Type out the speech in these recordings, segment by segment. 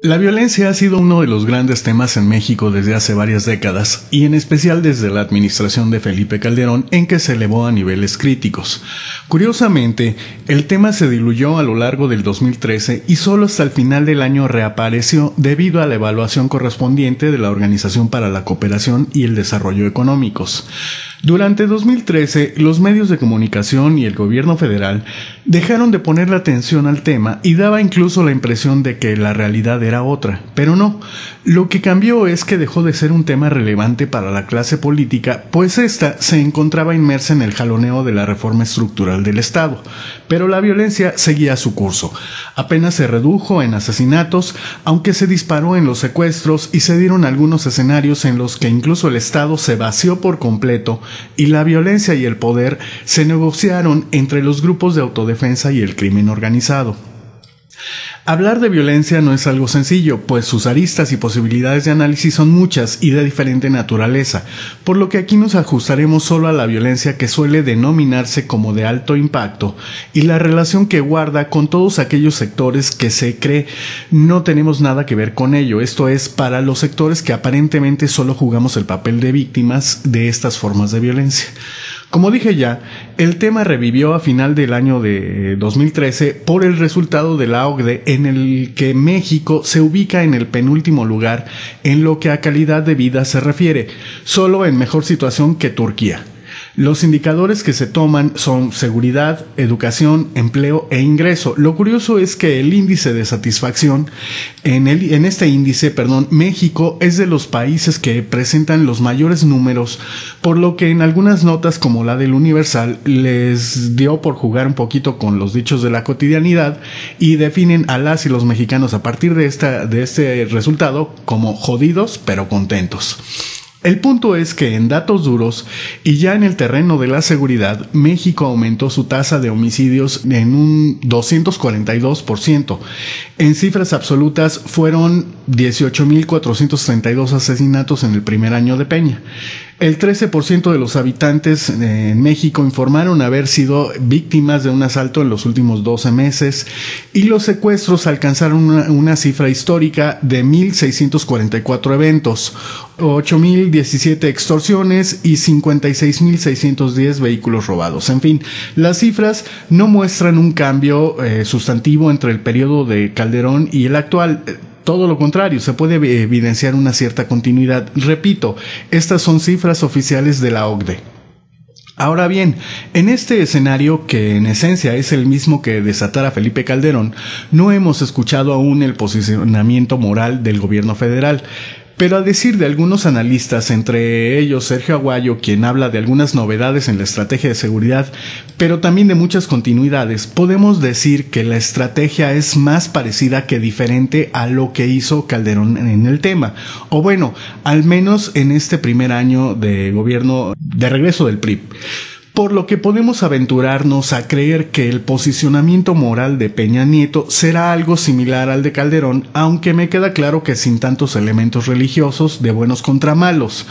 La violencia ha sido uno de los grandes temas en México desde hace varias décadas, y en especial desde la administración de Felipe Calderón, en que se elevó a niveles críticos. Curiosamente, el tema se diluyó a lo largo del 2013 y solo hasta el final del año reapareció debido a la evaluación correspondiente de la Organización para la Cooperación y el Desarrollo Económicos. Durante 2013, los medios de comunicación y el gobierno federal dejaron de ponerle atención al tema y daba incluso la impresión de que la realidad era otra, pero no. Lo que cambió es que dejó de ser un tema relevante para la clase política, pues ésta se encontraba inmersa en el jaloneo de la reforma estructural del Estado, pero la violencia seguía su curso. Apenas se redujo en asesinatos, aunque se disparó en los secuestros y se dieron algunos escenarios en los que incluso el Estado se vació por completo y la violencia y el poder se negociaron entre los grupos de autodefensa y el crimen organizado. Hablar de violencia no es algo sencillo, pues sus aristas y posibilidades de análisis son muchas y de diferente naturaleza, por lo que aquí nos ajustaremos solo a la violencia que suele denominarse como de alto impacto y la relación que guarda con todos aquellos sectores que se cree no tenemos nada que ver con ello, esto es, para los sectores que aparentemente solo jugamos el papel de víctimas de estas formas de violencia. Como dije ya, el tema revivió a final del año de 2013 por el resultado de la OCDE en el que México se ubica en el penúltimo lugar en lo que a calidad de vida se refiere, solo en mejor situación que Turquía. Los indicadores que se toman son seguridad, educación, empleo e ingreso. Lo curioso es que el índice de satisfacción, en este índice, México es de los países que presentan los mayores números, por lo que en algunas notas como la del Universal les dio por jugar un poquito con los dichos de la cotidianidad y definen a las y los mexicanos a partir de este resultado como jodidos pero contentos. El punto es que en datos duros y ya en el terreno de la seguridad, México aumentó su tasa de homicidios en un 242%. En cifras absolutas fueron 18,432 asesinatos en el primer año de Peña. El 13% de los habitantes en México informaron haber sido víctimas de un asalto en los últimos 12 meses y los secuestros alcanzaron una cifra histórica de 1,644 eventos, 8,017 extorsiones y 56,610 vehículos robados. En fin, las cifras no muestran un cambio sustantivo entre el periodo de Calderón y el actual. Todo lo contrario, se puede evidenciar una cierta continuidad. Repito, estas son cifras oficiales de la OCDE. Ahora bien, en este escenario, que en esencia es el mismo que desatara Felipe Calderón, no hemos escuchado aún el posicionamiento moral del gobierno federal. Pero a decir de algunos analistas, entre ellos Sergio Aguayo, quien habla de algunas novedades en la estrategia de seguridad, pero también de muchas continuidades, podemos decir que la estrategia es más parecida que diferente a lo que hizo Calderón en el tema. O bueno, al menos en este primer año de gobierno de regreso del PRI. Por lo que podemos aventurarnos a creer que el posicionamiento moral de Peña Nieto será algo similar al de Calderón, aunque me queda claro que sin tantos elementos religiosos de buenos contra malos.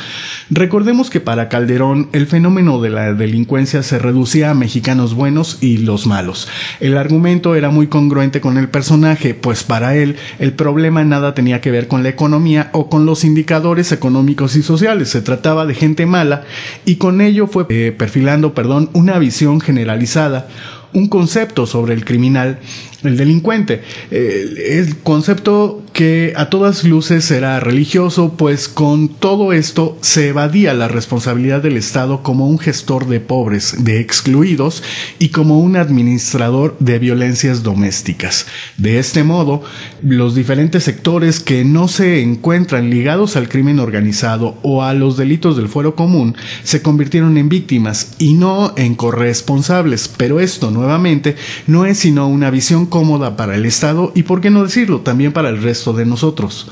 Recordemos que para Calderón el fenómeno de la delincuencia se reducía a mexicanos buenos y los malos. El argumento era muy congruente con el personaje, pues para él el problema nada tenía que ver con la economía o con los indicadores económicos y sociales. Se trataba de gente mala y con ello fue perfilando una visión generalizada, un concepto sobre el criminal, el delincuente, el concepto que a todas luces era religioso, pues con todo esto se evadía la responsabilidad del Estado como un gestor de pobres, de excluidos y como un administrador de violencias domésticas. De este modo, los diferentes sectores que no se encuentran ligados al crimen organizado o a los delitos del fuero común se convirtieron en víctimas y no en corresponsables, pero esto nuevamente no es sino una visión cómoda para el Estado y, por qué no decirlo, también para el resto de nosotros.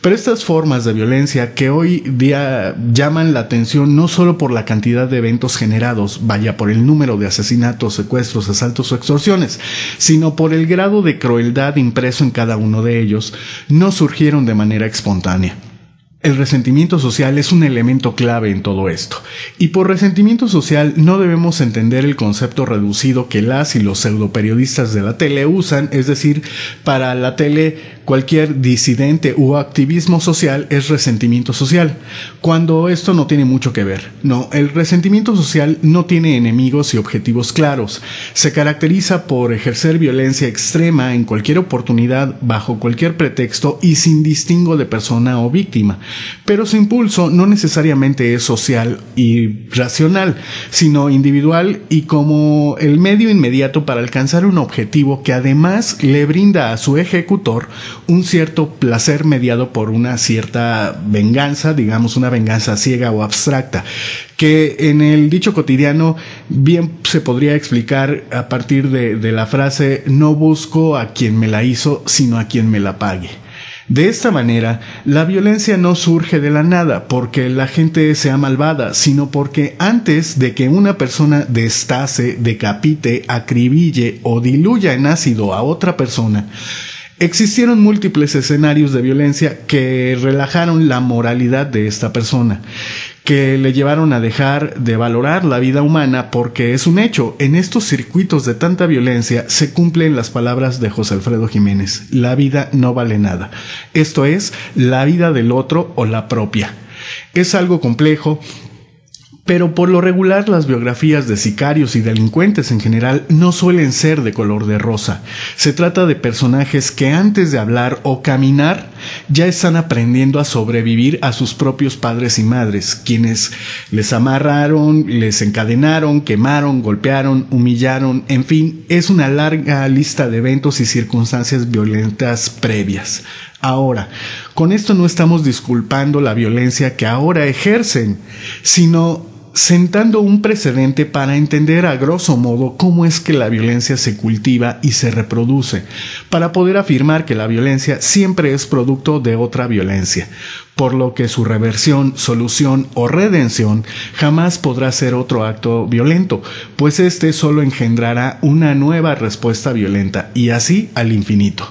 Pero estas formas de violencia que hoy día llaman la atención no solo por la cantidad de eventos generados, vaya por el número de asesinatos, secuestros, asaltos o extorsiones, sino por el grado de crueldad impreso en cada uno de ellos, no surgieron de manera espontánea. el resentimiento social es un elemento clave en todo esto. Y por resentimiento social no debemos entender el concepto reducido que las y los pseudoperiodistas de la tele usan, es decir, para la tele cualquier disidente u activismo social es resentimiento social, cuando esto no tiene mucho que ver. No, el resentimiento social no tiene enemigos y objetivos claros. Se caracteriza por ejercer violencia extrema en cualquier oportunidad, bajo cualquier pretexto y sin distingo de persona o víctima. Pero su impulso no necesariamente es social y racional, sino individual y como el medio inmediato para alcanzar un objetivo que además le brinda a su ejecutor un cierto placer mediado por una cierta venganza, digamos una venganza ciega o abstracta, que en el dicho cotidiano bien se podría explicar a partir de la frase no busco a quien me la hizo, sino a quien me la pague. De esta manera, la violencia no surge de la nada porque la gente sea malvada, sino porque antes de que una persona destace, decapite, acribille o diluya en ácido a otra persona, existieron múltiples escenarios de violencia que relajaron la moralidad de esta persona, que le llevaron a dejar de valorar la vida humana porque es un hecho. En estos circuitos de tanta violencia se cumplen las palabras de José Alfredo Jiménez: la vida no vale nada. Esto es, la vida del otro o la propia. Es algo complejo, pero por lo regular las biografías de sicarios y delincuentes en general no suelen ser de color de rosa. Se trata de personajes que antes de hablar o caminar ya están aprendiendo a sobrevivir a sus propios padres y madres, quienes les amarraron, les encadenaron, quemaron, golpearon, humillaron, en fin, es una larga lista de eventos y circunstancias violentas previas. Ahora, con esto no estamos disculpando la violencia que ahora ejercen, sino sentando un precedente para entender a grosso modo cómo es que la violencia se cultiva y se reproduce, para poder afirmar que la violencia siempre es producto de otra violencia, por lo que su reversión, solución o redención jamás podrá ser otro acto violento, pues este solo engendrará una nueva respuesta violenta, y así al infinito.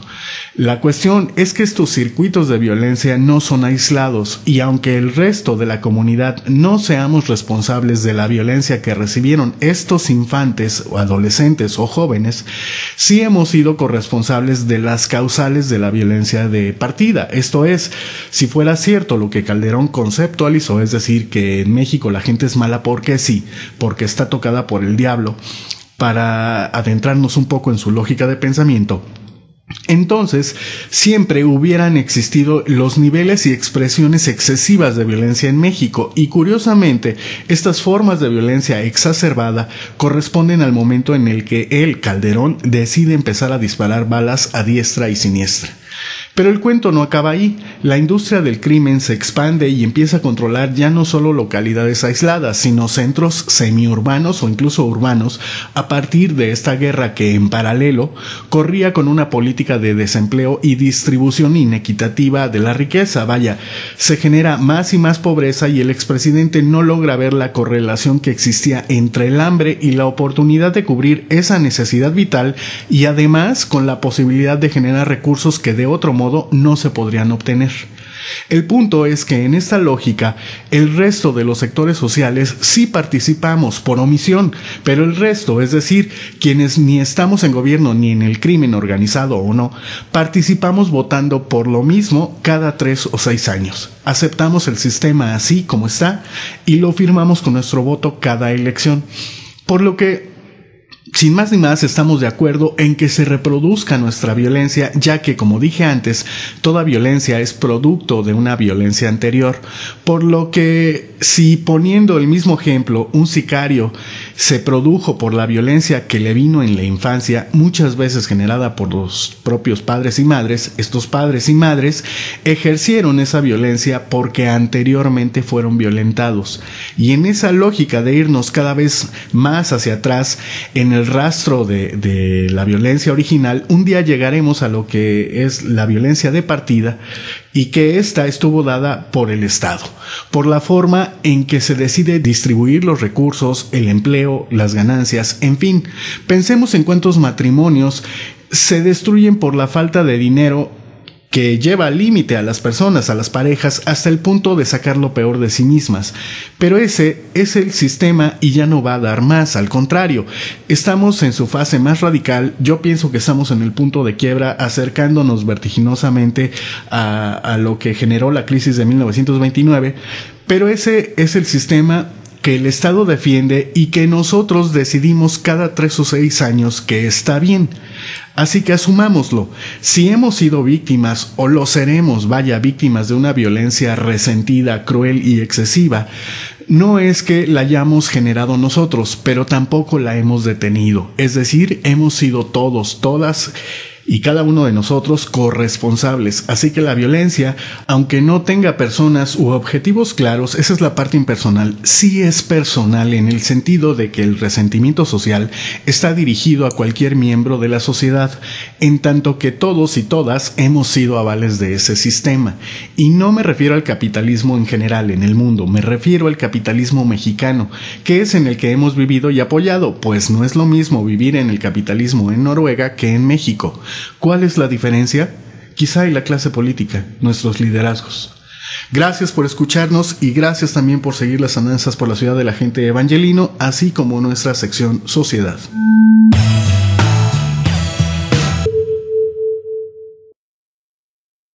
La cuestión es que estos circuitos de violencia no son aislados, y aunque el resto de la comunidad no seamos responsables de la violencia que recibieron estos infantes o adolescentes o jóvenes, sí hemos sido corresponsables de las causales de la violencia de partida. Esto es, si fuera cierto lo que Calderón conceptualizó, es decir, que en México la gente es mala porque sí, porque está tocada por el diablo, para adentrarnos un poco en su lógica de pensamiento, entonces siempre hubieran existido los niveles y expresiones excesivas de violencia en México, y curiosamente estas formas de violencia exacerbada corresponden al momento en el que él, Calderón, decide empezar a disparar balas a diestra y siniestra. Pero el cuento no acaba ahí. La industria del crimen se expande y empieza a controlar ya no solo localidades aisladas, sino centros semiurbanos o incluso urbanos, a partir de esta guerra que en paralelo corría con una política de desempleo y distribución inequitativa de la riqueza. Vaya, se genera más y más pobreza y el expresidente no logra ver la correlación que existía entre el hambre y la oportunidad de cubrir esa necesidad vital, y además con la posibilidad de generar recursos que de otro modo no se podrían obtener. El punto es que en esta lógica el resto de los sectores sociales sí participamos por omisión, pero el resto, es decir, quienes ni estamos en gobierno ni en el crimen organizado o no, participamos votando por lo mismo cada 3 o 6 años. Aceptamos el sistema así como está y lo firmamos con nuestro voto cada elección. Por lo que, sin más ni más, estamos de acuerdo en que se reproduzca nuestra violencia, ya que, como dije antes, toda violencia es producto de una violencia anterior, por lo que si, poniendo el mismo ejemplo, un sicario se produjo por la violencia que le vino en la infancia, muchas veces generada por los propios padres y madres, estos padres y madres ejercieron esa violencia porque anteriormente fueron violentados. Y en esa lógica de irnos cada vez más hacia atrás en el rastro de la violencia original, un día llegaremos a lo que es la violencia de partida, y que ésta estuvo dada por el Estado, por la forma en que se decide distribuir los recursos, el empleo, las ganancias, en fin. Pensemos en cuántos matrimonios se destruyen por la falta de dinero que lleva al límite a las personas, a las parejas, hasta el punto de sacar lo peor de sí mismas. Pero ese es el sistema y ya no va a dar más, al contrario, estamos en su fase más radical. Yo pienso que estamos en el punto de quiebra, acercándonos vertiginosamente a lo que generó la crisis de 1929, pero ese es el sistema que el Estado defiende y que nosotros decidimos cada 3 o 6 años que está bien. Así que asumámoslo. Si hemos sido víctimas o lo seremos, víctimas de una violencia resentida, cruel y excesiva, no es que la hayamos generado nosotros, pero tampoco la hemos detenido. Es decir, hemos sido todos, todas y cada uno de nosotros corresponsables. Así que la violencia, aunque no tenga personas u objetivos claros, esa es la parte impersonal. Sí es personal en el sentido de que el resentimiento social está dirigido a cualquier miembro de la sociedad, en tanto que todos y todas hemos sido avales de ese sistema. Y no me refiero al capitalismo en general en el mundo, me refiero al capitalismo mexicano, que es en el que hemos vivido y apoyado, pues no es lo mismo vivir en el capitalismo en Noruega que en México. ¿Cuál es la diferencia? Quizá y la clase política, nuestros liderazgos. Gracias por escucharnos y gracias también por seguir las andanzas por la ciudad de la gente Evangelino, así como nuestra sección Sociedad.